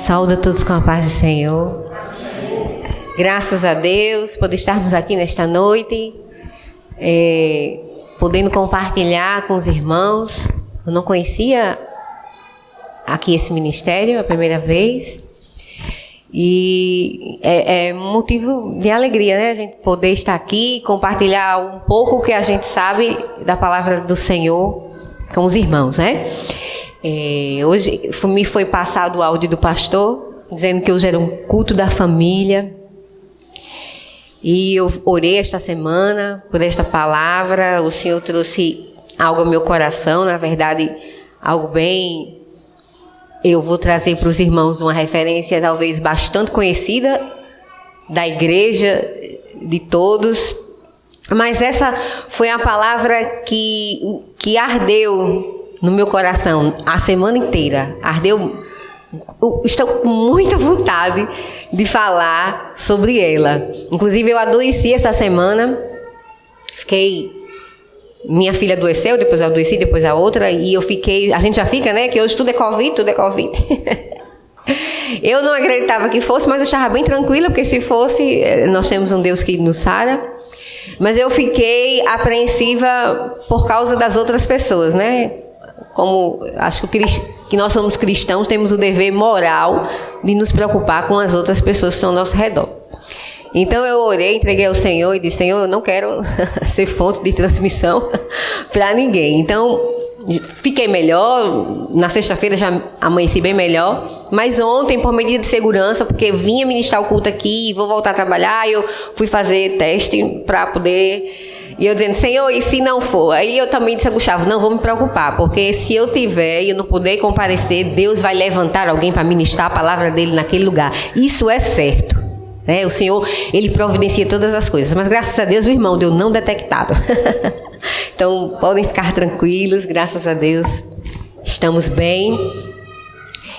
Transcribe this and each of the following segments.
Saúde a todos com a paz do Senhor. Graças a Deus por estarmos aqui nesta noite, podendo compartilhar com os irmãos. Eu não conhecia aqui esse ministério a primeira vez. E é motivo de alegria, né? A gente poder estar aqui e compartilhar um pouco o que a gente sabe da palavra do Senhor com os irmãos, né? Hoje me foi passado o áudio do pastor, dizendo que hoje era um culto da família. E eu orei esta semana por esta palavra. O Senhor trouxe algo ao meu coração, na verdade, algo bem... Eu vou trazer para os irmãos uma referência talvez bastante conhecida da igreja, de todos. Mas essa foi a palavra que ardeu no meu coração a semana inteira. Ardeu. Estou com muita vontade de falar sobre ela. Inclusive, eu adoeci essa semana. Minha filha adoeceu, depois eu adoeci, depois a outra. E eu fiquei... A gente já fica, né? Que hoje tudo é Covid, tudo é Covid. Eu não acreditava que fosse, mas eu estava bem tranquila, porque se fosse, nós temos um Deus que nos sara. Mas eu fiquei apreensiva por causa das outras pessoas, né? Como acho que nós somos cristãos, temos o dever moral de nos preocupar com as outras pessoas que estão ao nosso redor. Então eu orei, entreguei ao Senhor e disse: Senhor, eu não quero ser fonte de transmissão para ninguém. Então fiquei melhor, na sexta-feira já amanheci bem melhor, mas ontem, por medida de segurança, porque vinha ministrar o culto aqui e vou voltar a trabalhar, eu fui fazer teste para poder... E eu dizendo: Senhor, e se não for? Aí eu também disse a Gustavo: não vou me preocupar, porque se eu tiver e eu não puder comparecer, Deus vai levantar alguém para ministrar a palavra dele naquele lugar. Isso é certo. O Senhor, Ele providencia todas as coisas. Mas graças a Deus o irmão deu não detectado. Então podem ficar tranquilos, graças a Deus estamos bem.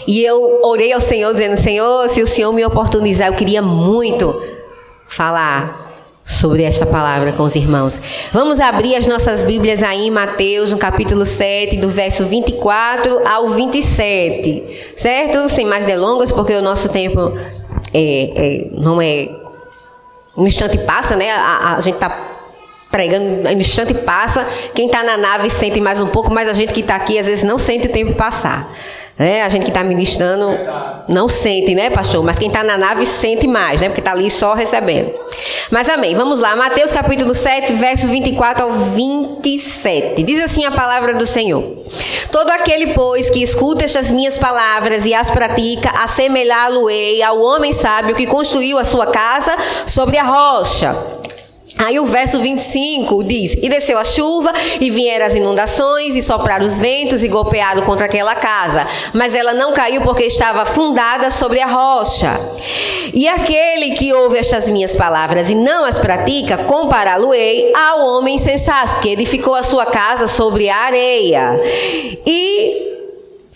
E eu orei ao Senhor dizendo: Senhor, se o Senhor me oportunizar, eu queria muito falar sobre esta palavra com os irmãos. Vamos abrir as nossas Bíblias aí em Mateus, no capítulo 7, do verso 24 ao 27. Certo? Sem mais delongas, porque o nosso tempo não é... Um instante passa, né? A gente está pregando, um instante passa. Quem está na nave sente mais um pouco, mas a gente que está aqui às vezes não sente o tempo passar. A gente que está ministrando não sente, né, pastor? Mas quem está na nave sente mais, né? Porque está ali só recebendo. Mas amém, vamos lá. Mateus capítulo 7, verso 24 ao 27. Diz assim a palavra do Senhor: todo aquele, pois, que escuta estas minhas palavras e as pratica, assemelhá-lo-ei ao homem sábio que construiu a sua casa sobre a rocha. Aí o verso 25 diz: e desceu a chuva, e vieram as inundações, e sopraram os ventos, e golpearam contra aquela casa. Mas ela não caiu, porque estava fundada sobre a rocha. E aquele que ouve estas minhas palavras e não as pratica, compará-lo-ei ao homem insensato, que edificou a sua casa sobre a areia. E...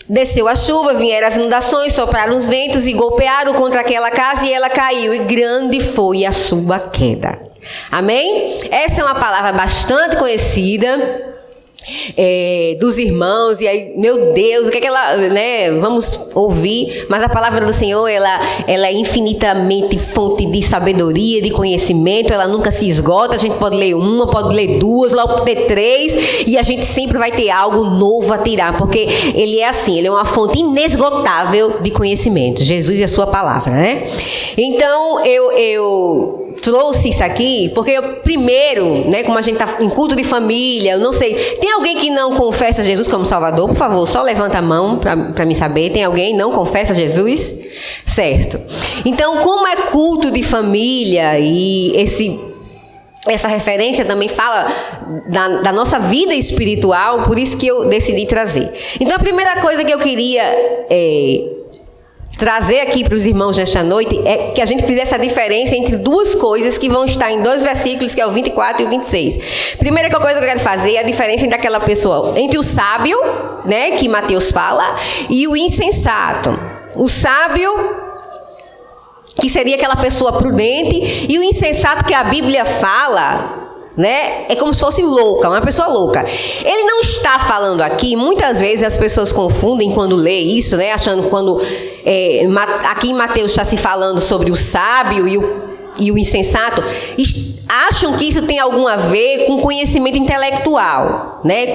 desceu a chuva, vieram as inundações, sopraram os ventos, e golpearam contra aquela casa, e ela caiu, e grande foi a sua queda. Amém? Essa é uma palavra bastante conhecida dos irmãos. E aí, meu Deus, o que é que ela, né? Vamos ouvir. Mas a palavra do Senhor, ela é infinitamente fonte de sabedoria, de conhecimento. Ela nunca se esgota. A gente pode ler uma, pode ler duas, logo pode ter três, e a gente sempre vai ter algo novo a tirar, porque ele é assim, ele é uma fonte inesgotável de conhecimento. Jesus e a sua palavra, né? Então eu trouxe isso aqui porque eu primeiro, né, como a gente está em culto de família, eu não sei, tem alguém que não confessa Jesus como Salvador? Por favor, só levanta a mão para me saber. Tem alguém que não confessa Jesus? Certo. Então, como é culto de família e essa referência também fala da nossa vida espiritual, por isso que eu decidi trazer. Então, a primeira coisa que eu queria trazer aqui para os irmãos nesta noite é que a gente fizesse a diferença entre duas coisas que vão estar em dois versículos, que é o 24 e o 26. Primeira coisa que eu quero fazer é a diferença entre aquela pessoa, entre o sábio, né, que Mateus fala, e o insensato. O sábio, que seria aquela pessoa prudente, e o insensato, que a Bíblia fala, né? É como se fosse louca, uma pessoa louca. Ele não está falando aqui, muitas vezes as pessoas confundem quando lê isso, né? Achando quando aqui em Mateus está se falando sobre o sábio e o insensato, acham que isso tem algum a ver com conhecimento intelectual, né?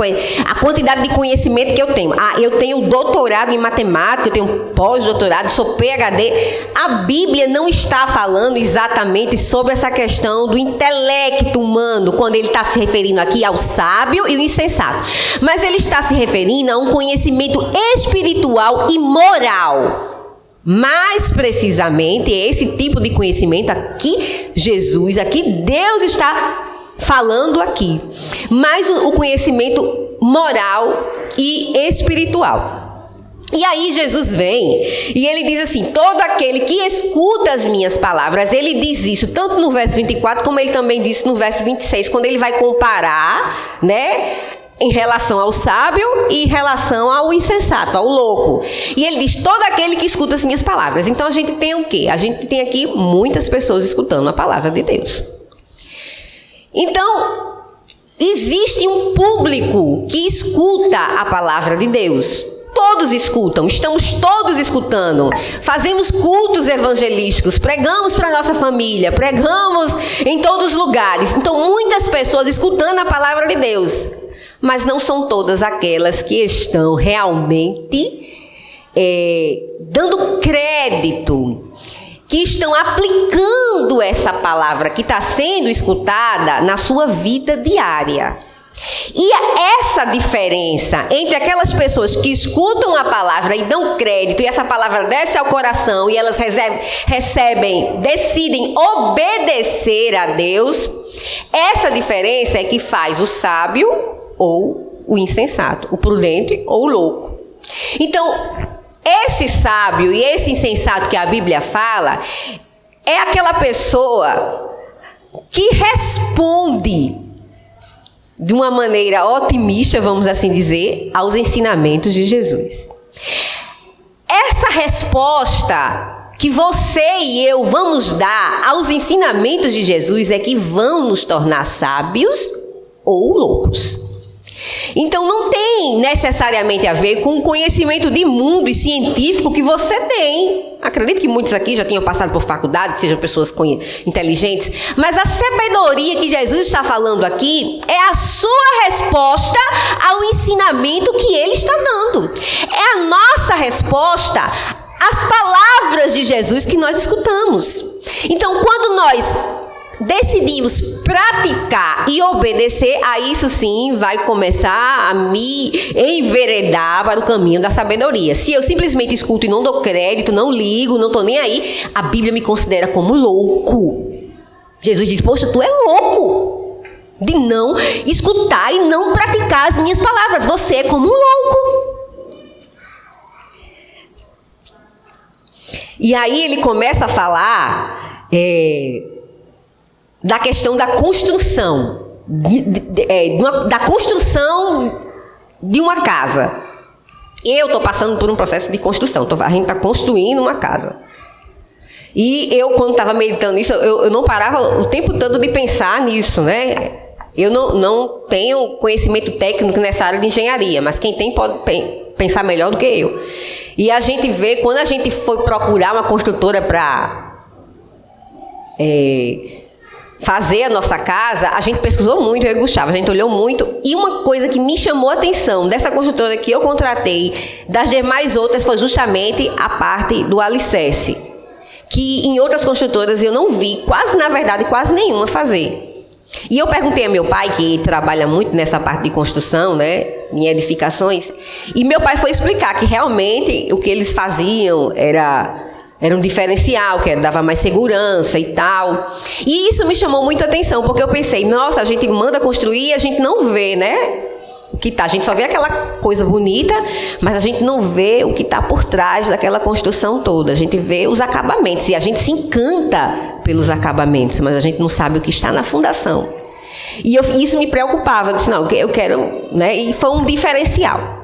A quantidade de conhecimento que eu tenho. Eu tenho doutorado em matemática, eu tenho pós-doutorado, sou PhD. A Bíblia não está falando exatamente sobre essa questão do intelecto humano, quando ele está se referindo aqui ao sábio e o insensato. Mas ele está se referindo a um conhecimento espiritual e moral. Mais precisamente, esse tipo de conhecimento aqui, Deus está falando aqui. Mas o conhecimento moral e espiritual. E aí Jesus vem e ele diz assim: todo aquele que escuta as minhas palavras, ele diz isso tanto no verso 24, como ele também disse no verso 26, quando ele vai comparar, né? Em relação ao sábio e em relação ao insensato, ao louco. E ele diz: todo aquele que escuta as minhas palavras. Então a gente tem o quê? A gente tem aqui muitas pessoas escutando a palavra de Deus. Então, existe um público que escuta a palavra de Deus. Todos escutam, estamos todos escutando. Fazemos cultos evangelísticos, pregamos para a nossa família, pregamos em todos os lugares. Então, muitas pessoas escutando a palavra de Deus. Mas não são todas aquelas que estão realmente dando crédito, que estão aplicando essa palavra que está sendo escutada na sua vida diária. E essa diferença entre aquelas pessoas que escutam a palavra e dão crédito, e essa palavra desce ao coração e elas decidem obedecer a Deus, essa diferença é que faz o sábio ou o insensato, o prudente ou o louco. Então, esse sábio e esse insensato que a Bíblia fala é aquela pessoa que responde de uma maneira otimista, vamos assim dizer, aos ensinamentos de Jesus. Essa resposta que você e eu vamos dar aos ensinamentos de Jesus é que vão nos tornar sábios ou loucos. Então não tem necessariamente a ver com o conhecimento de mundo e científico que você tem. Acredito que muitos aqui já tenham passado por faculdade, sejam pessoas inteligentes, mas a sabedoria que Jesus está falando aqui é a sua resposta ao ensinamento que ele está dando. É a nossa resposta às palavras de Jesus que nós escutamos. Então, quando nós decidimos praticar e obedecer, a isso sim vai começar a me enveredar para o caminho da sabedoria. Se eu simplesmente escuto e não dou crédito, não ligo, não estou nem aí, a Bíblia me considera como louco. Jesus diz: poxa, tu é louco de não escutar e não praticar as minhas palavras. Você é como um louco. E aí ele começa a falar da questão da construção, da construção de uma casa. Eu estou passando por um processo de construção, a gente está construindo uma casa. E eu, quando estava meditando nisso, eu não parava o tempo todo de pensar nisso, né? Eu não tenho conhecimento técnico nessa área de engenharia, mas quem tem pode pensar melhor do que eu. E a gente vê, quando a gente foi procurar uma construtora para fazer a nossa casa, a gente pesquisou muito, eu e Gustavo, a gente olhou muito, e uma coisa que me chamou a atenção dessa construtora que eu contratei, das demais outras, foi justamente a parte do alicerce, que em outras construtoras eu não vi, quase nenhuma fazer. E eu perguntei a meu pai, que trabalha muito nessa parte de construção, né, em edificações, e meu pai foi explicar que realmente o que eles faziam era um diferencial, que dava mais segurança e tal. E isso me chamou muito a atenção, porque eu pensei: nossa, a gente manda construir e a gente não vê, né? O que tá, a gente só vê aquela coisa bonita, mas a gente não vê o que está por trás daquela construção toda. A gente vê os acabamentos e a gente se encanta pelos acabamentos, mas a gente não sabe o que está na fundação. E isso me preocupava. Eu disse: não, eu quero, né? E foi um diferencial.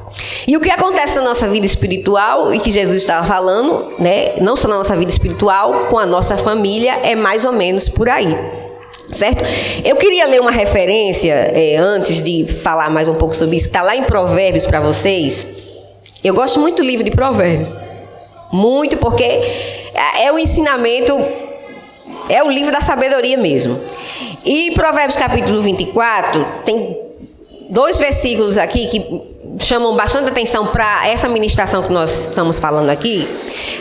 E o que acontece na nossa vida espiritual, e que Jesus estava falando, né, não só na nossa vida espiritual, com a nossa família, é mais ou menos por aí. Certo? Eu queria ler uma referência, antes de falar mais um pouco sobre isso, que está lá em Provérbios para vocês. Eu gosto muito do livro de Provérbios. Muito, porque é o ensinamento, é o livro da sabedoria mesmo. E Provérbios capítulo 24, tem 2 versículos aqui que chamam bastante atenção para essa ministração que nós estamos falando aqui,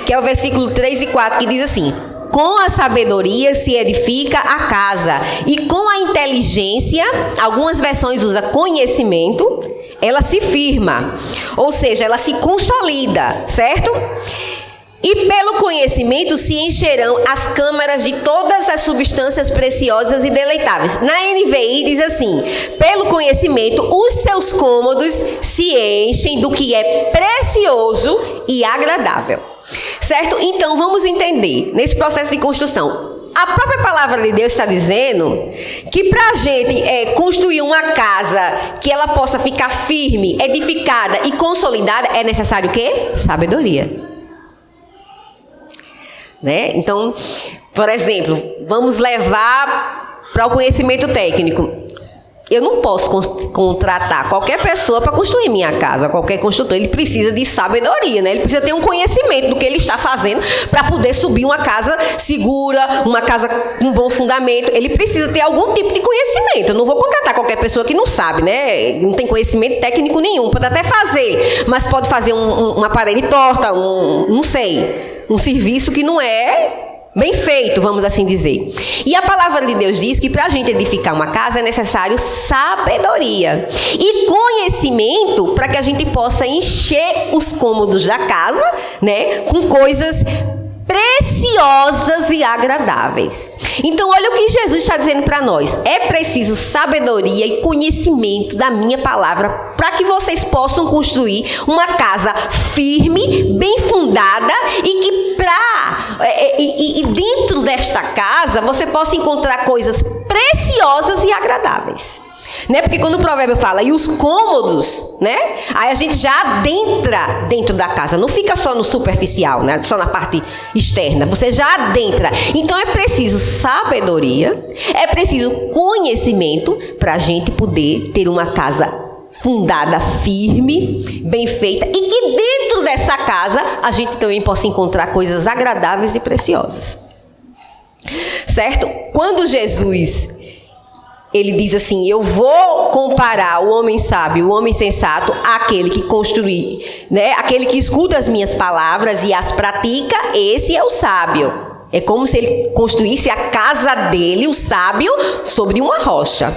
que é o versículo 3 e 4, que diz assim: com a sabedoria se edifica a casa, e com a inteligência, algumas versões usam conhecimento, ela se firma, ou seja, ela se consolida, certo? E pelo conhecimento se encherão as câmaras de todas as substâncias preciosas e deleitáveis. Na NVI diz assim: pelo conhecimento os seus cômodos se enchem do que é precioso e agradável. Certo? Então vamos entender, nesse processo de construção, a própria palavra de Deus está dizendo que para a gente construir uma casa que ela possa ficar firme, edificada e consolidada, é necessário o quê? Sabedoria. Né? Então, por exemplo, vamos levar para o conhecimento técnico. Eu não posso contratar qualquer pessoa para construir minha casa, qualquer construtor. Ele precisa de sabedoria, né? Ele precisa ter um conhecimento do que ele está fazendo para poder subir uma casa segura, uma casa com bom fundamento. Ele precisa ter algum tipo de conhecimento. Eu não vou contratar qualquer pessoa que não sabe, né? Não tem conhecimento técnico nenhum. Pode até fazer, mas pode fazer uma parede torta, não sei, um serviço que não é bem feito, vamos assim dizer. E a palavra de Deus diz que para a gente edificar uma casa é necessário sabedoria e conhecimento para que a gente possa encher os cômodos da casa, né, com coisas preciosas e agradáveis. Então olha o que Jesus está dizendo para nós: é preciso sabedoria e conhecimento da minha palavra para que vocês possam construir uma casa firme, bem fundada e que e dentro desta casa você possa encontrar coisas preciosas e agradáveis. Né? Porque quando o provérbio fala e os cômodos, né? Aí a gente já adentra dentro da casa, não fica só no superficial, né? Só na parte externa, você já adentra. Então é preciso sabedoria, é preciso conhecimento para a gente poder ter uma casa fundada, firme, bem feita, e que dentro dessa casa a gente também possa encontrar coisas agradáveis e preciosas. Certo? Quando Jesus ele diz assim: eu vou comparar o homem sábio, o homem sensato, àquele que construi, né? Aquele que escuta as minhas palavras e as pratica, esse é o sábio. É como se ele construísse a casa dele, o sábio, sobre uma rocha.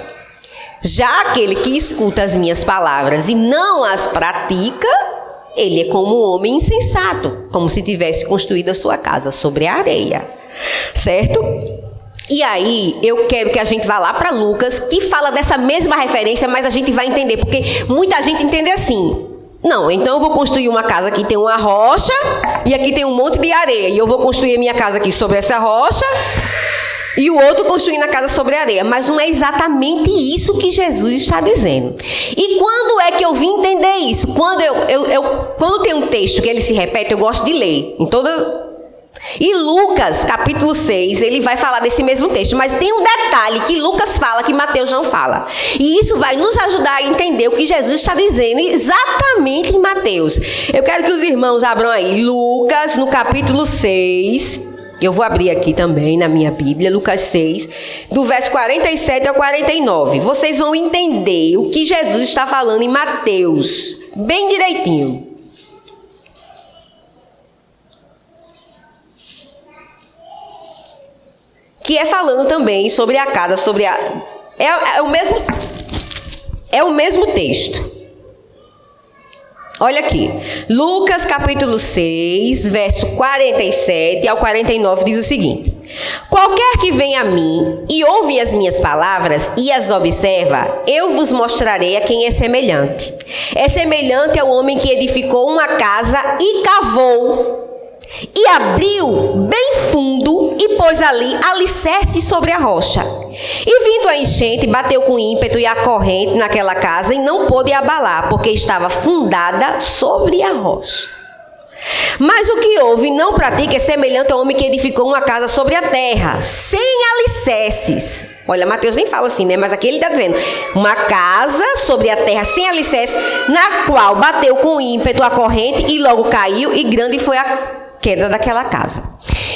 Já aquele que escuta as minhas palavras e não as pratica, ele é como um homem insensato, como se tivesse construído a sua casa sobre a areia. Certo? E aí, eu quero que a gente vá lá para Lucas, que fala dessa mesma referência, mas a gente vai entender, porque muita gente entende assim: não, então eu vou construir uma casa que tem uma rocha e aqui tem um monte de areia, e eu vou construir a minha casa aqui sobre essa rocha e o outro construindo a casa sobre a areia. Mas não é exatamente isso que Jesus está dizendo. E quando é que eu vim entender isso? Quando tem um texto que ele se repete, eu gosto de ler em todas. E Lucas, capítulo 6, ele vai falar desse mesmo texto, mas tem um detalhe que Lucas fala que Mateus não fala. E isso vai nos ajudar a entender o que Jesus está dizendo exatamente em Mateus. Eu quero que os irmãos abram aí Lucas, no capítulo 6. Eu vou abrir aqui também na minha Bíblia, Lucas 6, do verso 47 ao 49. Vocês vão entender o que Jesus está falando em Mateus, bem direitinho. Que é falando também sobre a casa, sobre a... É o mesmo texto. Olha aqui, Lucas capítulo 6, verso 47 ao 49 diz o seguinte: qualquer que vem a mim e ouve as minhas palavras e as observa, eu vos mostrarei a quem é semelhante. É semelhante ao homem que edificou uma casa e cavou, e abriu bem fundo e pôs ali alicerce sobre a rocha. E vindo a enchente, bateu com ímpeto e a corrente naquela casa e não pôde abalar, porque estava fundada sobre a rocha. Mas o que ouve e não pratica é semelhante ao homem que edificou uma casa sobre a terra, sem alicerces. Olha, Mateus nem fala assim, né? Mas aqui ele está dizendo, uma casa sobre a terra sem alicerces, na qual bateu com ímpeto a corrente e logo caiu, e grande foi a queda daquela casa.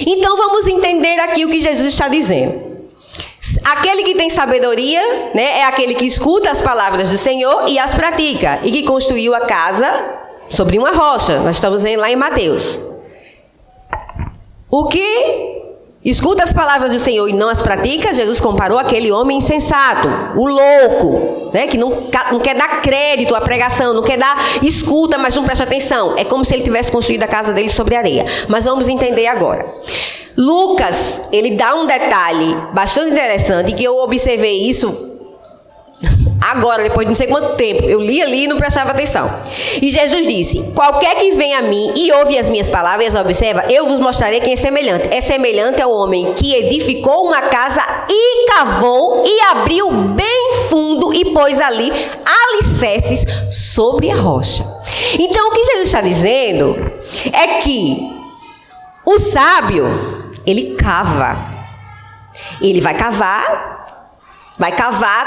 Então vamos entender aqui o que Jesus está dizendo. Aquele que tem sabedoria, né, é aquele que escuta as palavras do Senhor e as pratica, e que construiu a casa sobre uma rocha. Nós estamos vendo lá em Mateus. O que escuta as palavras do Senhor e não as pratica, Jesus comparou aquele homem insensato, o louco, né, que não quer dar crédito à pregação, não quer dar escuta, mas não presta atenção. É como se ele tivesse construído a casa dele sobre areia. Mas vamos entender agora. Lucas, ele dá um detalhe bastante interessante, que eu observei isso agora, depois de não sei quanto tempo. Eu li ali e não prestava atenção. E Jesus disse, qualquer que vem a mim e ouve as minhas palavras e as observa, eu vos mostrarei quem é semelhante. É semelhante ao homem que edificou uma casa e cavou e abriu bem fundo e pôs ali alicerces sobre a rocha. Então o que Jesus está dizendo é que o sábio, ele cava. Ele vai cavar,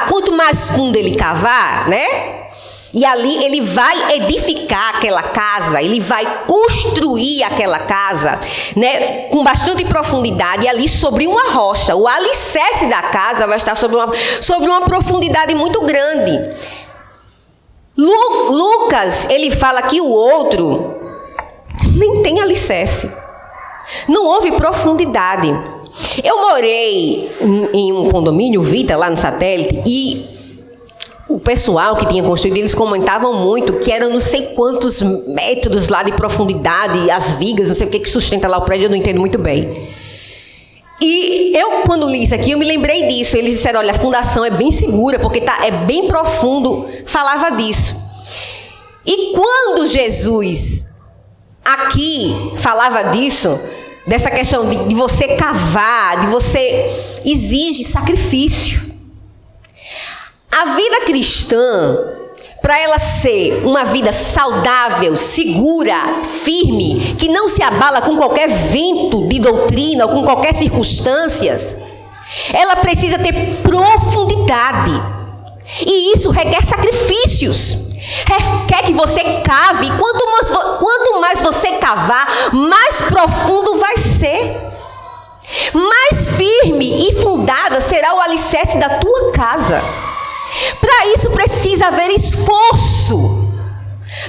quanto mais fundo ele cavar, né? E ali ele vai edificar aquela casa, ele vai construir aquela casa, né? Com bastante profundidade, e ali sobre uma rocha. O alicerce da casa vai estar sobre uma profundidade muito grande. Lucas, ele fala que o outro nem tem alicerce. Não houve profundidade. Eu morei em um condomínio, Vita, lá no Satélite, e o pessoal que tinha construído, eles comentavam muito que eram não sei quantos metros lá de profundidade, as vigas, não sei o que sustenta lá o prédio, eu não entendo muito bem. E eu, quando li isso aqui, eu me lembrei disso. Eles disseram, olha, a fundação é bem segura, porque é bem profundo. Falava disso. E quando Jesus aqui falava disso, dessa questão de você cavar, exige sacrifício. A vida cristã, para ela ser uma vida saudável, segura, firme, que não se abala com qualquer vento de doutrina ou com qualquer circunstância, ela precisa ter profundidade. E isso requer sacrifícios. Requer que você cave. Quanto mais você cavar, mais profundo vai ser. Mais firme e fundada será o alicerce da tua casa. Para isso precisa haver esforço.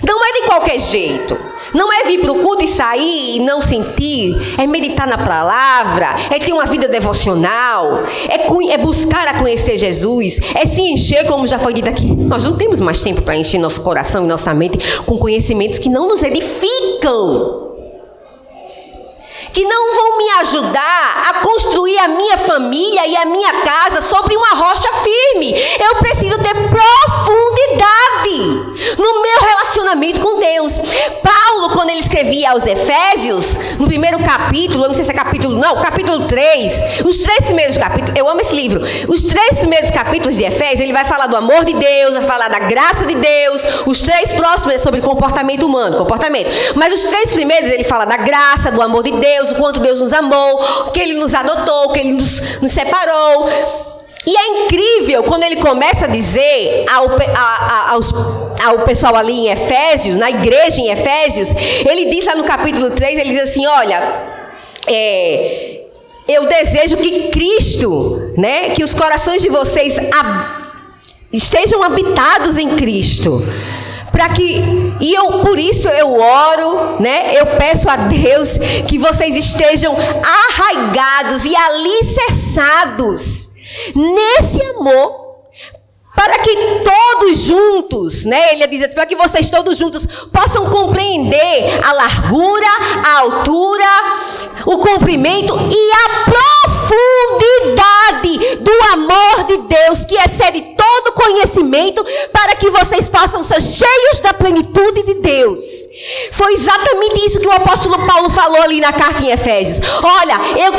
Não é de qualquer jeito. Não é vir para o culto e sair e não sentir. É meditar na palavra. É ter uma vida devocional. É buscar a conhecer Jesus. É se encher, como já foi dito aqui. Nós não temos mais tempo para encher nosso coração e nossa mente com conhecimentos que não nos edificam, que não vão me ajudar a construir a minha família e a minha casa sobre uma rocha firme. Eu preciso ter profundidade no meu relacionamento com Deus. Paulo, quando ele escrevia aos Efésios, no primeiro capítulo, eu não sei se é capítulo 3, os 3 primeiros capítulos, eu amo esse livro, os 3 primeiros capítulos de Efésios, ele vai falar do amor de Deus, vai falar da graça de Deus, os 3 próximos é sobre comportamento humano, mas os 3 primeiros ele fala da graça, do amor de Deus, o quanto Deus nos amou, que Ele nos adotou, que Ele nos separou. E é incrível quando ele começa a dizer ao pessoal ali em Efésios, na igreja em Efésios, ele diz lá no capítulo 3, ele diz assim, olha, eu desejo que Cristo, né, que os corações de vocês estejam habitados em Cristo. Por isso eu oro, né? Eu peço a Deus que vocês estejam arraigados e alicerçados nesse amor, para que todos juntos, né? Ele diz assim, para que vocês todos juntos possam compreender a largura, a altura, o comprimento e a profundidade do amor de Deus, que excede todo conhecimento, para que vocês possam ser cheios da plenitude de Deus. Foi exatamente isso que o apóstolo Paulo falou ali na carta em Efésios. Olha, eu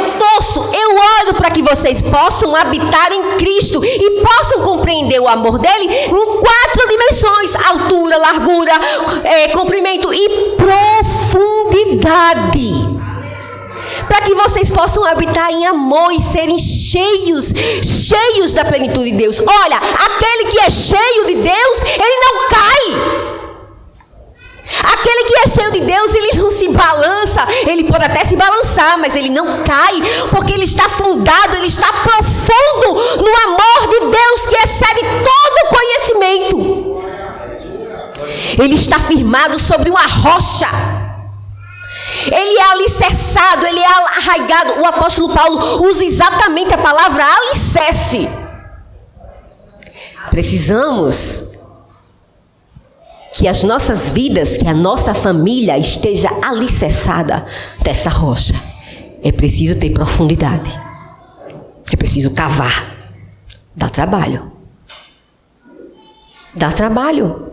oro para que vocês possam habitar em Cristo e possam compreender o amor dele em 4 dimensões: altura, largura, comprimento e profundidade. unidade. Para que vocês possam habitar em amor e serem cheios da plenitude de Deus. Olha, aquele que é cheio de Deus, ele não cai. Aquele que é cheio de Deus, ele não se balança. Ele pode até se balançar, mas ele não cai, porque ele está fundado, ele está profundo no amor de Deus, que excede todo conhecimento. Ele está firmado sobre uma rocha. Ele é alicerçado, ele é arraigado. O apóstolo Paulo usa exatamente a palavra alicerce. Precisamos que as nossas vidas, que a nossa família esteja alicerçada dessa rocha. É preciso ter profundidade. É preciso cavar. Dá trabalho. Dá trabalho.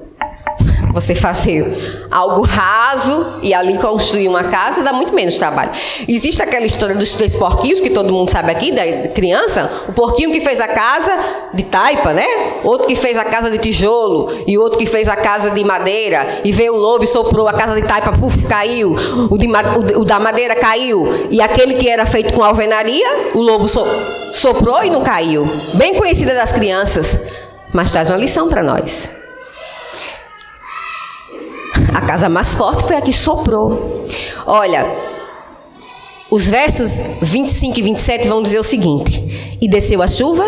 Você fazer algo raso e ali construir uma casa dá muito menos trabalho. Existe aquela história dos 3 porquinhos, que todo mundo sabe aqui, da criança. O porquinho que fez a casa de taipa, né? Outro que fez a casa de tijolo. E outro que fez a casa de madeira. E veio o lobo e soprou, a casa de taipa, puf, caiu. O da madeira caiu. E aquele que era feito com alvenaria, o lobo soprou e não caiu. Bem conhecida das crianças, mas traz uma lição para nós. A casa mais forte foi a que soprou. Olha, os versos 25 e 27 vão dizer o seguinte: e desceu a chuva,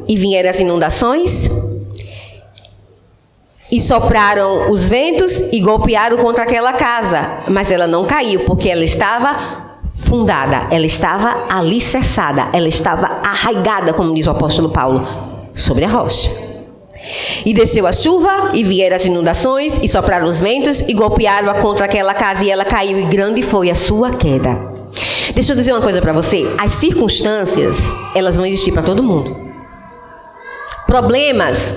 e vieram as inundações, e sopraram os ventos, e golpearam contra aquela casa. Mas ela não caiu, porque ela estava fundada, ela estava alicerçada, ela estava arraigada, como diz o apóstolo Paulo, sobre a rocha. E desceu a chuva, e vieram as inundações, e sopraram os ventos, e golpearam-a contra aquela casa, e ela caiu, e grande foi a sua queda. Deixa eu dizer uma coisa para você. As circunstâncias, elas vão existir para todo mundo. Problemas,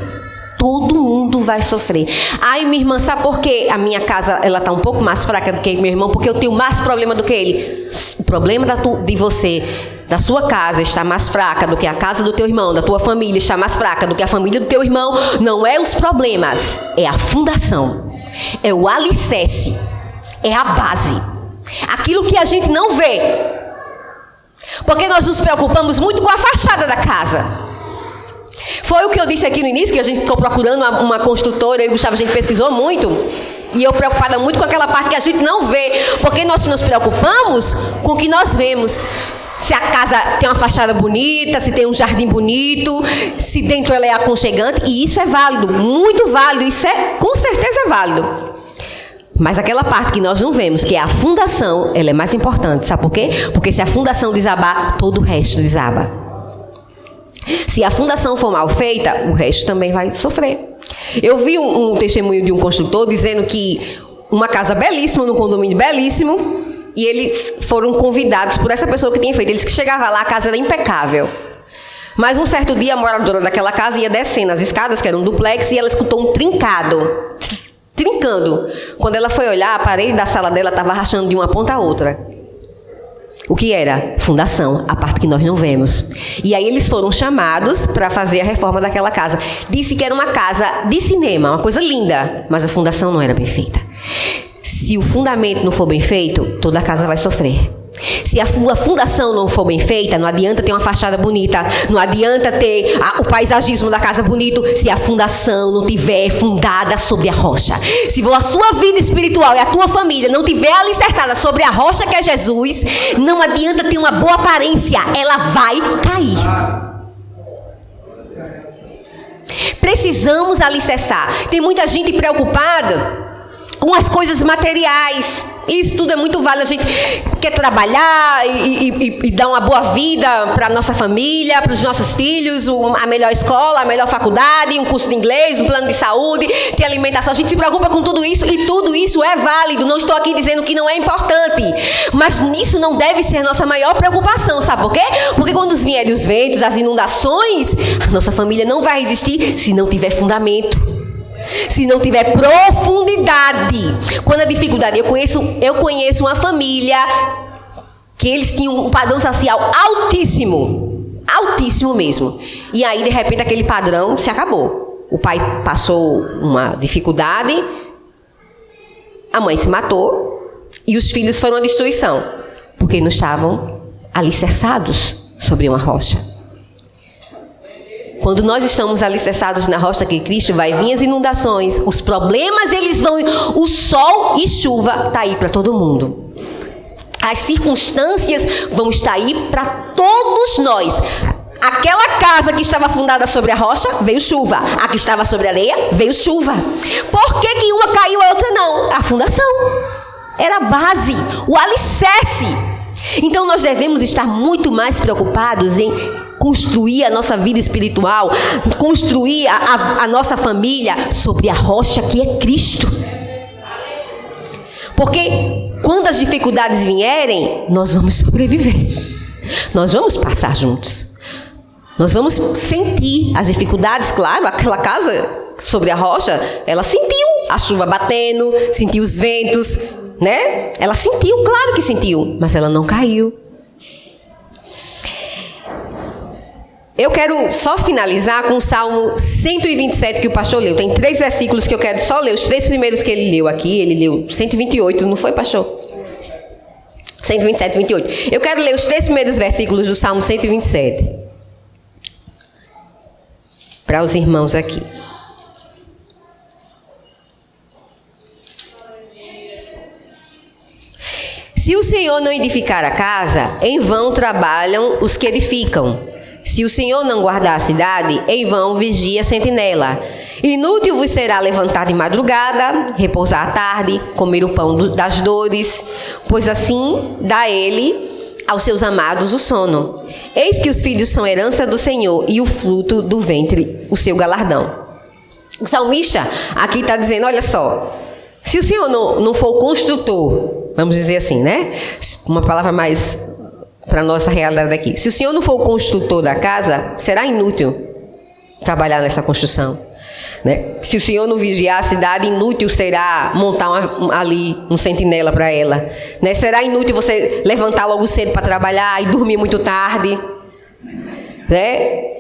todo mundo vai sofrer. Ai, minha irmã, sabe por quê? A minha casa, ela está um pouco mais fraca do que meu irmão, porque eu tenho mais problema do que ele. O problema de você, da sua casa, está mais fraca do que a casa do teu irmão, da tua família está mais fraca do que a família do teu irmão. Não é os problemas, é a fundação, é o alicerce, é a base, aquilo que a gente não vê, porque nós nos preocupamos muito com a fachada da casa. Foi o que eu disse aqui no início, que a gente ficou procurando uma construtora, eu e o Gustavo, a gente pesquisou muito, e eu preocupada muito com aquela parte que a gente não vê, porque nós nos preocupamos com o que nós vemos. Se a casa tem uma fachada bonita, se tem um jardim bonito, se dentro ela é aconchegante, e isso é válido, muito válido, isso com certeza é válido. Mas aquela parte que nós não vemos, que é a fundação, ela é mais importante, sabe por quê? Porque se a fundação desabar, todo o resto desaba. Se a fundação for mal feita, o resto também vai sofrer. Eu vi um testemunho de um construtor dizendo que uma casa belíssima, num condomínio belíssimo, e eles foram convidados por essa pessoa que tinha feito. Eles que chegavam lá, a casa era impecável. Mas um certo dia, a moradora daquela casa ia descendo as escadas, que eram um duplex, e ela escutou um trincando. Trincando. Quando ela foi olhar, a parede da sala dela estava rachando de uma ponta a outra. O que era? Fundação, a parte que nós não vemos. E aí eles foram chamados para fazer a reforma daquela casa. Disse que era uma casa de cinema, uma coisa linda, mas a fundação não era bem feita. Se o fundamento não for bem feito, toda a casa vai sofrer. Se a fundação não for bem feita, não adianta ter uma fachada bonita, não adianta ter o paisagismo da casa bonito, se a fundação não tiver fundada sobre a rocha. Se a sua vida espiritual e a tua família não tiver alicerçada sobre a rocha que é Jesus, não adianta ter uma boa aparência, ela vai cair. Precisamos alicerçar. Tem muita gente preocupada com as coisas materiais. Isso tudo é muito válido. A gente quer trabalhar e dar uma boa vida para a nossa família, para os nossos filhos, a melhor escola, a melhor faculdade, um curso de inglês, um plano de saúde, ter alimentação. A gente se preocupa com tudo isso e tudo isso é válido. Não estou aqui dizendo que não é importante, mas isso não deve ser a nossa maior preocupação. Sabe por quê? Porque quando vierem os ventos, as inundações, a nossa família não vai resistir se não tiver fundamento. Se não tiver profundidade. Quando a dificuldade, eu conheço uma família que eles tinham um padrão social altíssimo, altíssimo mesmo. E aí de repente aquele padrão se acabou. O pai passou uma dificuldade, a mãe se matou, E os filhos foram a destruição, porque não estavam alicerçados sobre uma rocha. Quando nós estamos alicerçados na rocha que Cristo, vai vir as inundações, os problemas eles vão, o sol e chuva está aí para todo mundo. As circunstâncias vão estar aí para todos nós. Aquela casa que estava fundada sobre a rocha, veio chuva. A que estava sobre a areia, veio chuva. Por que uma caiu e a outra não? A fundação. Era a base, o alicerce. Então nós devemos estar muito mais preocupados em construir a nossa vida espiritual, construir a nossa família sobre a rocha que é Cristo. Porque quando as dificuldades vierem, nós vamos sobreviver. Nós vamos passar juntos. Nós vamos sentir as dificuldades, claro. Aquela casa sobre a rocha, ela sentiu a chuva batendo, sentiu os ventos, né? Ela sentiu, claro que sentiu, mas ela não caiu. Eu quero só finalizar com o Salmo 127 que o pastor leu. Tem 3 versículos que eu quero só ler. Os 3 primeiros que ele leu aqui, ele leu 128, não foi, pastor? 127, 28. Eu quero ler os 3 primeiros versículos do Salmo 127. Para os irmãos aqui. Se o Senhor não edificar a casa, em vão trabalham os que edificam. Se o Senhor não guardar a cidade, em vão vigia a sentinela. Inútil vos será levantar de madrugada, repousar à tarde, comer o pão das dores, pois assim dá ele aos seus amados o sono. Eis que os filhos são herança do Senhor, e o fruto do ventre, o seu galardão. O salmista aqui está dizendo, olha só, se o Senhor não for o construtor, vamos dizer assim, né? Uma palavra mais para a nossa realidade aqui. Se o Senhor não for o construtor da casa, será inútil trabalhar nessa construção. Né? Se o Senhor não vigiar a cidade, inútil será montar ali um sentinela para ela. Né? Será inútil você levantar logo cedo para trabalhar e dormir muito tarde. Né?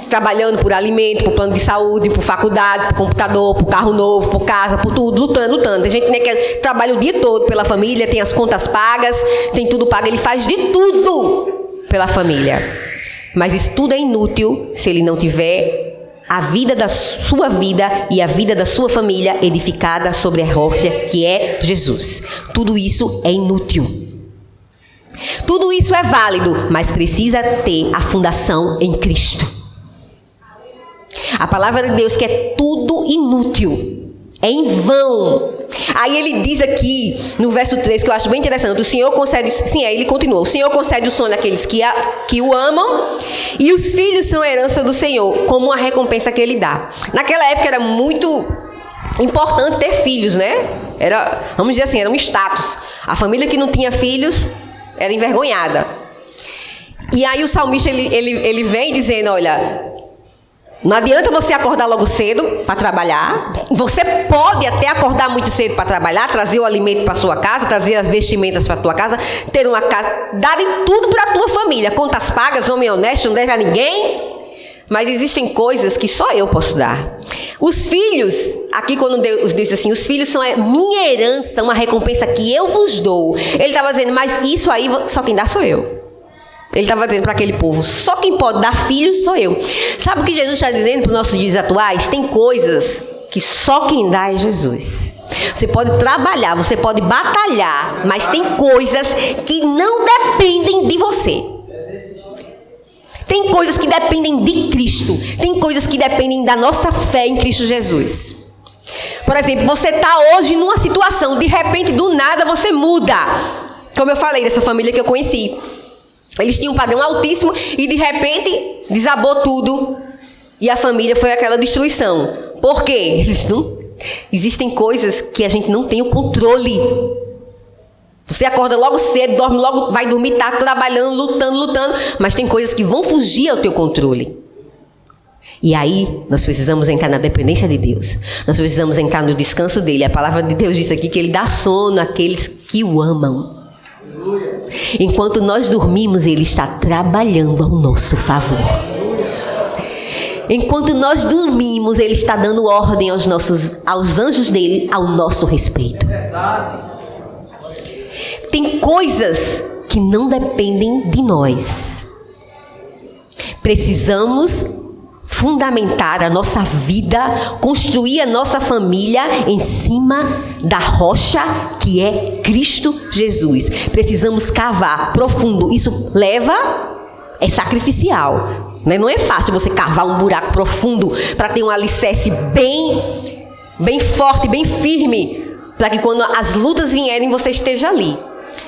Trabalhando por alimento, por plano de saúde, por faculdade, por computador, por carro novo, por casa, por tudo, lutando. Tem gente, né, que trabalha o dia todo pela família, tem as contas pagas, tem tudo pago, ele faz de tudo pela família. Mas isso tudo é inútil se ele não tiver a vida da sua vida e a vida da sua família edificada sobre a rocha que é Jesus. Tudo isso é inútil. Tudo isso é válido, mas precisa ter a fundação em Cristo. A palavra de Deus que é tudo inútil, é em vão. Aí ele diz aqui no verso 3, que eu acho bem interessante, o Senhor concede, ele continua, o Senhor concede o sono àqueles que o amam, e os filhos são a herança do Senhor, como uma recompensa que ele dá. Naquela época era muito importante ter filhos, né? Vamos dizer assim, era um status. A família que não tinha filhos era envergonhada. E aí o salmista ele vem dizendo, olha, não adianta você acordar logo cedo para trabalhar. Você pode até acordar muito cedo para trabalhar, trazer o alimento para sua casa, trazer as vestimentas para tua casa, ter uma casa, dar tudo para a tua família. Contas pagas, homem honesto, não deve a ninguém. Mas existem coisas que só eu posso dar. Os filhos, aqui quando Deus diz assim, os filhos são minha herança, uma recompensa que eu vos dou. Ele estava dizendo, mas isso aí só quem dá sou eu. Ele estava dizendo para aquele povo, só quem pode dar filhos sou eu. Sabe o que Jesus está dizendo para os nossos dias atuais? Tem coisas que só quem dá é Jesus. Você pode trabalhar, você pode batalhar, mas tem coisas que não dependem de você. Tem coisas que dependem de Cristo. Tem coisas que dependem da nossa fé em Cristo Jesus. Por exemplo, você está hoje numa situação, de repente, do nada, você muda. Como eu falei dessa família que eu conheci. Eles tinham um padrão altíssimo e de repente desabou tudo. E a família foi aquela destruição. Por quê? Existem coisas que a gente não tem o controle. Você acorda logo cedo, dorme logo, vai dormir, está trabalhando, lutando. Mas tem coisas que vão fugir ao teu controle. E aí nós precisamos entrar na dependência de Deus. Nós precisamos entrar no descanso dele. A palavra de Deus diz aqui que ele dá sono àqueles que o amam. Enquanto nós dormimos, ele está trabalhando ao nosso favor. Enquanto nós dormimos, ele está dando ordem aos anjos dele ao nosso respeito. Tem coisas que não dependem de nós. Precisamos fundamentar a nossa vida, construir a nossa família em cima da rocha que é Cristo Jesus. Precisamos cavar profundo. Isso é sacrificial. Não é fácil você cavar um buraco profundo para ter um alicerce bem forte, bem firme, para que quando as lutas vierem você esteja ali.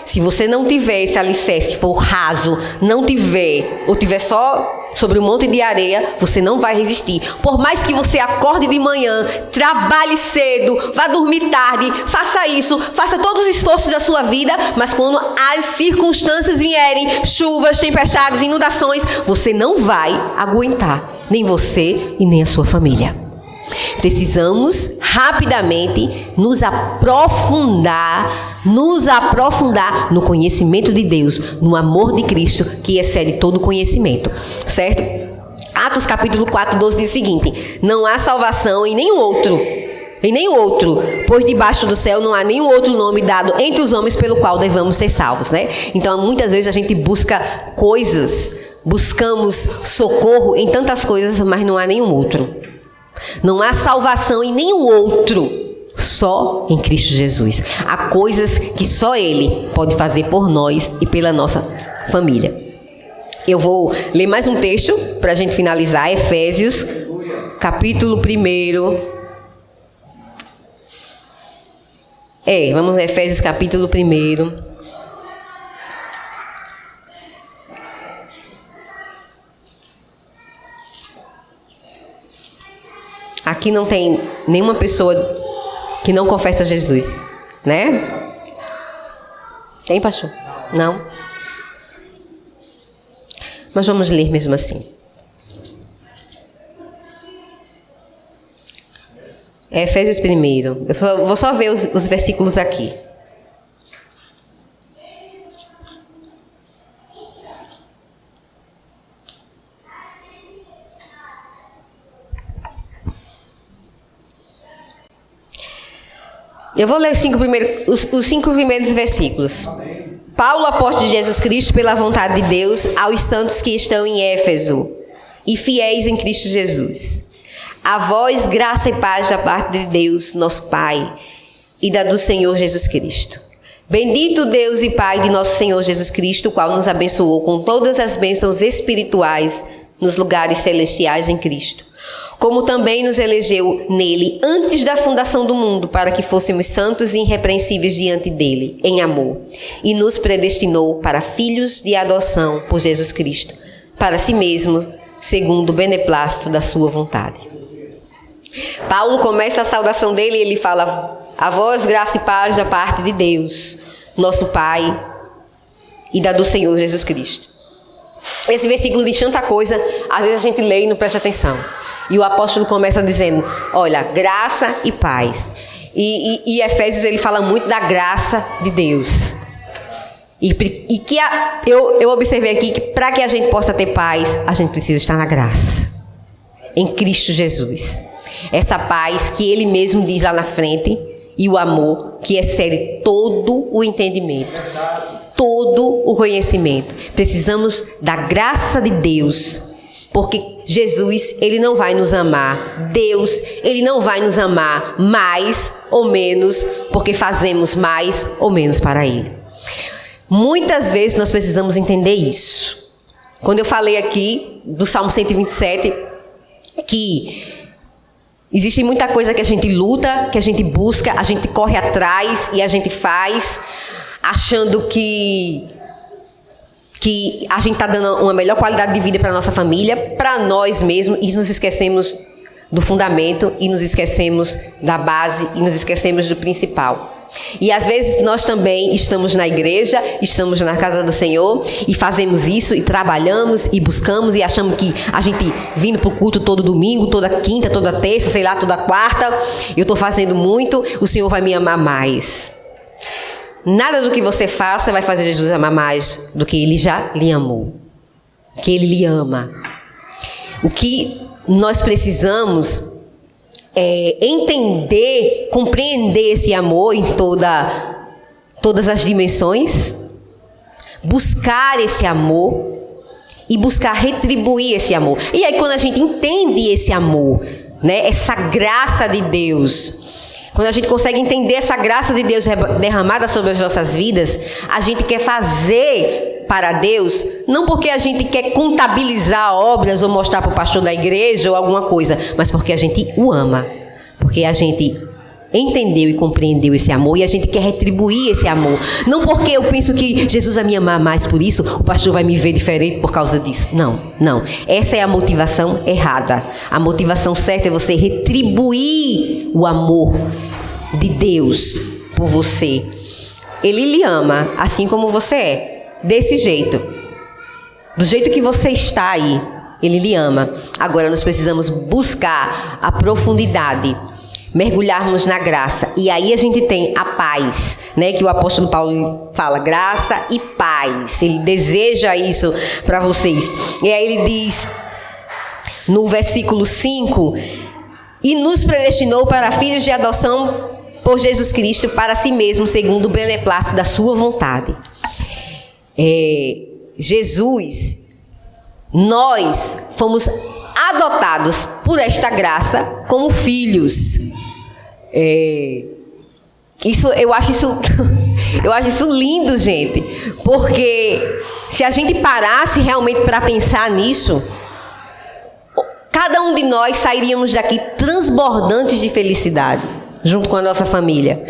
Se você não tiver esse alicerce, for raso, não tiver, ou tiver só sobre um monte de areia, você não vai resistir. Por mais que você acorde de manhã, trabalhe cedo, vá dormir tarde, faça isso, faça todos os esforços da sua vida, mas quando as circunstâncias vierem, chuvas, tempestades, inundações, você não vai aguentar, nem você e nem a sua família. Precisamos rapidamente nos aprofundar no conhecimento de Deus, no amor de Cristo, que excede todo conhecimento, certo? Atos capítulo 4, 12 diz o seguinte: não há salvação em nenhum outro, pois debaixo do céu não há nenhum outro nome dado entre os homens pelo qual devamos ser salvos, né? Então, muitas vezes a gente busca coisas, buscamos socorro em tantas coisas, mas não há nenhum outro. Não há salvação em nenhum outro, só em Cristo Jesus. Há coisas que só Ele pode fazer por nós e pela nossa família. Eu vou ler mais um texto para a gente finalizar. Efésios, capítulo 1. Vamos a Efésios, capítulo 1. Aqui não tem nenhuma pessoa que não confessa Jesus, né? Tem, pastor? Não? Mas vamos ler mesmo assim. Efésios 1. Eu vou só ver os versículos aqui. Eu vou ler os 5 primeiros versículos. Paulo, apóstolo de Jesus Cristo, pela vontade de Deus, aos santos que estão em Éfeso e fiéis em Cristo Jesus. A vós, graça e paz da parte de Deus, nosso Pai, e da do Senhor Jesus Cristo. Bendito Deus e Pai de nosso Senhor Jesus Cristo, o qual nos abençoou com todas as bênçãos espirituais nos lugares celestiais em Cristo. Como também nos elegeu nele antes da fundação do mundo, para que fôssemos santos e irrepreensíveis diante dele, em amor, e nos predestinou para filhos de adoção por Jesus Cristo, para si mesmo, segundo o beneplácito da sua vontade. Paulo começa a saudação dele e ele fala: a vós, graça e paz da parte de Deus, nosso Pai, e da do Senhor Jesus Cristo. Esse versículo diz tanta coisa, às vezes a gente lê e não presta atenção. E o apóstolo começa dizendo, olha, graça e paz. E Efésios, ele fala muito da graça de Deus. Eu observei aqui que para que a gente possa ter paz, a gente precisa estar na graça. Em Cristo Jesus. Essa paz que ele mesmo diz lá na frente, e o amor que excede todo o entendimento, todo o conhecimento. Precisamos da graça de Deus. Porque Jesus, ele não vai nos amar. Deus, ele não vai nos amar mais ou menos porque fazemos mais ou menos para ele. Muitas vezes nós precisamos entender isso. Quando eu falei aqui do Salmo 127, que existe muita coisa que a gente luta, que a gente busca, a gente corre atrás e a gente faz, achando que a gente está dando uma melhor qualidade de vida para a nossa família, para nós mesmos, e nos esquecemos do fundamento, e nos esquecemos da base, e nos esquecemos do principal. E às vezes nós também estamos na igreja, estamos na casa do Senhor, e fazemos isso, e trabalhamos, e buscamos, e achamos que a gente vindo para o culto todo domingo, toda quinta, toda terça, sei lá, toda quarta, eu estou fazendo muito, o Senhor vai me amar mais. Nada do que você faça vai fazer Jesus amar mais do que Ele já lhe amou. Que Ele lhe ama. O que nós precisamos é entender, compreender esse amor em toda todas as dimensões, buscar esse amor e buscar retribuir esse amor. E aí quando a gente entende esse amor, né, essa graça de Deus, quando a gente consegue entender essa graça de Deus derramada sobre as nossas vidas, a gente quer fazer para Deus, não porque a gente quer contabilizar obras ou mostrar para o pastor da igreja ou alguma coisa, mas porque a gente o ama, porque a gente entendeu e compreendeu esse amor e a gente quer retribuir esse amor. Não porque eu penso que Jesus vai me amar mais por isso, o pastor vai me ver diferente por causa disso. Não, não. Essa é a motivação errada. A motivação certa é você retribuir o amor de Deus por você. Ele lhe ama assim como você é. Desse jeito. Do jeito que você está aí. Ele lhe ama. Agora nós precisamos buscar a profundidade, mergulharmos na graça. E aí a gente tem a paz, né? Que o apóstolo Paulo fala, graça e paz. Ele deseja isso para vocês. E aí ele diz, no versículo 5, e nos predestinou para filhos de adoção por Jesus Cristo para si mesmo, segundo o beneplácito da sua vontade. Jesus, nós fomos adotados por esta graça como filhos. Eu acho isso lindo, gente, porque se a gente parasse realmente para pensar nisso, cada um de nós sairíamos daqui transbordantes de felicidade, junto com a nossa família.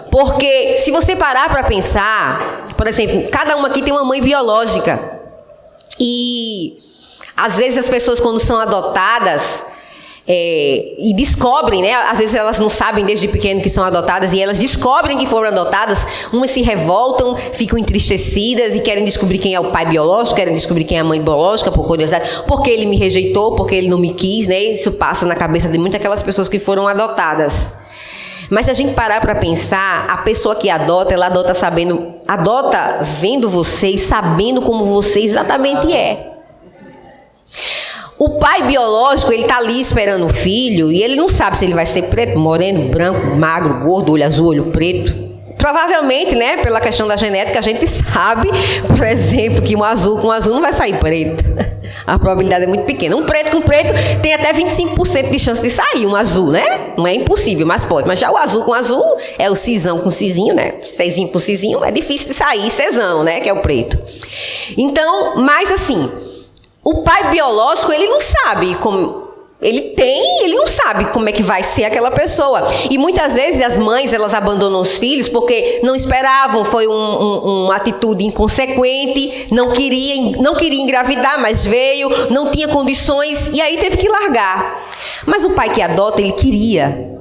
Porque se você parar para pensar, por exemplo, cada um aqui tem uma mãe biológica. E às vezes as pessoas, quando são adotadas, e descobrem, né? Às vezes elas não sabem desde pequeno que são adotadas, e elas descobrem que foram adotadas, umas se revoltam, ficam entristecidas e querem descobrir quem é o pai biológico, querem descobrir quem é a mãe biológica, por curiosidade, porque ele me rejeitou, porque ele não me quis, né? Isso passa na cabeça de muitas aquelas pessoas que foram adotadas. Mas se a gente parar para pensar, a pessoa que adota, ela adota vendo você e sabendo como você exatamente é. O pai biológico, ele está ali esperando o filho e ele não sabe se ele vai ser preto, moreno, branco, magro, gordo, olho azul, olho preto. Provavelmente, né, pela questão da genética, a gente sabe, por exemplo, que um azul com azul não vai sair preto. A probabilidade é muito pequena. Um preto com preto tem até 25% de chance de sair um azul, né? Não é impossível, mas pode. Mas já o azul com azul é o cisão com cisinho, né? Cezinho com cisinho é difícil de sair, cezão, né? Que é o preto. Então, mas assim, o pai biológico, ele não sabe como... Ele não sabe como é que vai ser aquela pessoa. E muitas vezes as mães, elas abandonam os filhos porque não esperavam, foi uma atitude inconsequente, não queria engravidar, mas veio, não tinha condições, e aí teve que largar. Mas o pai que adota, ele queria.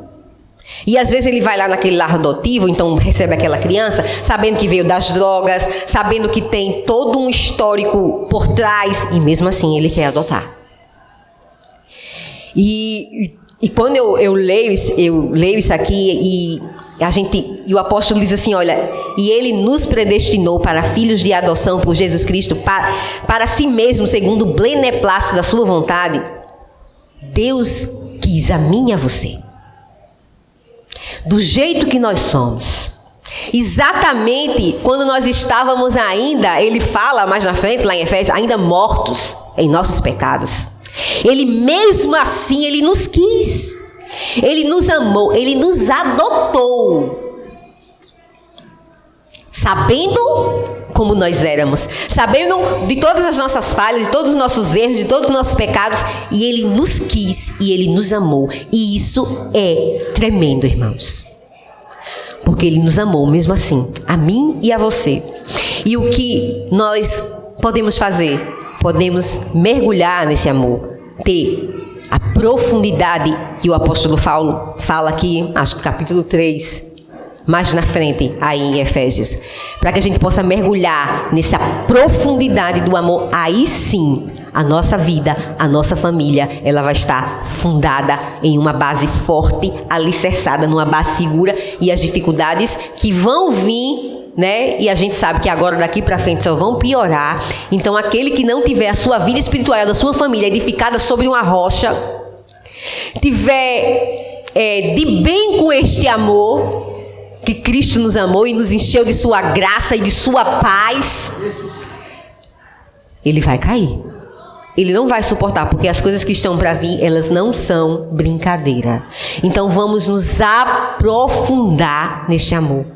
E às vezes ele vai lá naquele lar adotivo, então recebe aquela criança, sabendo que veio das drogas, sabendo que tem todo um histórico por trás, e mesmo assim ele quer adotar. E quando eu leio isso aqui e o apóstolo diz assim, olha, e ele nos predestinou para filhos de adoção por Jesus Cristo para si mesmo, segundo o beneplácito da sua vontade. Deus quis a mim e a você do jeito que nós somos, exatamente quando nós estávamos ainda, ele fala mais na frente lá em Efésios, ainda mortos em nossos pecados. Ele mesmo assim, ele nos quis, ele nos amou, ele nos adotou, sabendo como nós éramos, sabendo de todas as nossas falhas, de todos os nossos erros, de todos os nossos pecados, e ele nos quis e ele nos amou. E isso é tremendo, irmãos, porque ele nos amou mesmo assim, a mim e a você. E o que nós podemos fazer? Podemos mergulhar nesse amor, ter a profundidade que o apóstolo Paulo fala aqui, acho que capítulo 3, mais na frente, aí em Efésios, para que a gente possa mergulhar nessa profundidade do amor. Aí sim, a nossa vida, a nossa família, ela vai estar fundada em uma base forte, alicerçada numa base segura, e as dificuldades que vão vir, né? E a gente sabe que agora daqui para frente só vão piorar. Então aquele que não tiver a sua vida espiritual, da sua família edificada sobre uma rocha, tiver de bem com este amor, que Cristo nos amou e nos encheu de sua graça e de sua paz, ele vai cair. Ele não vai suportar, porque as coisas que estão para vir, elas não são brincadeira. Então vamos nos aprofundar neste amor,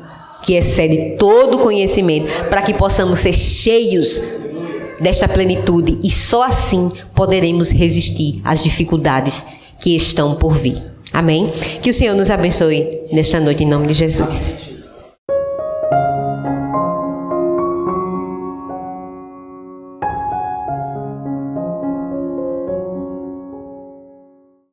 que excede todo conhecimento, para que possamos ser cheios desta plenitude, e só assim poderemos resistir às dificuldades que estão por vir. Amém? Que o Senhor nos abençoe nesta noite, em nome de Jesus.